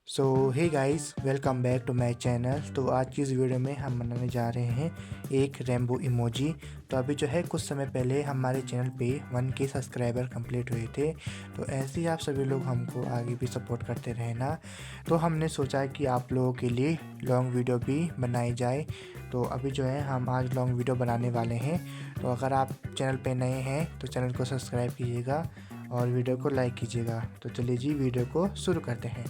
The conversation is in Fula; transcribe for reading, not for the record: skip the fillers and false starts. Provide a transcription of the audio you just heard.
So hey guys, welcome back to my channel. तो आज की इस वीडियो में हम बनाने जा रहे हैं एक रेम्बो इमोजी। तो अभी जो है कुछ समय पहले हमारे चैनल पे 1K सब्सक्राइबर कंप्लीट हुए थे। तो ऐसे ही आप सभी लोग हमको आगे भी सपोर्ट करते रहना। तो हमने सोचा कि आप लोगों के लिए लॉन्ग वीडियो भी बनाई जाए। तो अभी जो है हम आज लॉन्ग वीडियो बनाने वाले हैं। तो अगर आप चैनल पे नए हैं तो चैनल को सब्सक्राइब कीजिएगा और वीडियो को लाइक कीजिएगा। तो चलिए जी, वीडियो को शुरू करते हैं।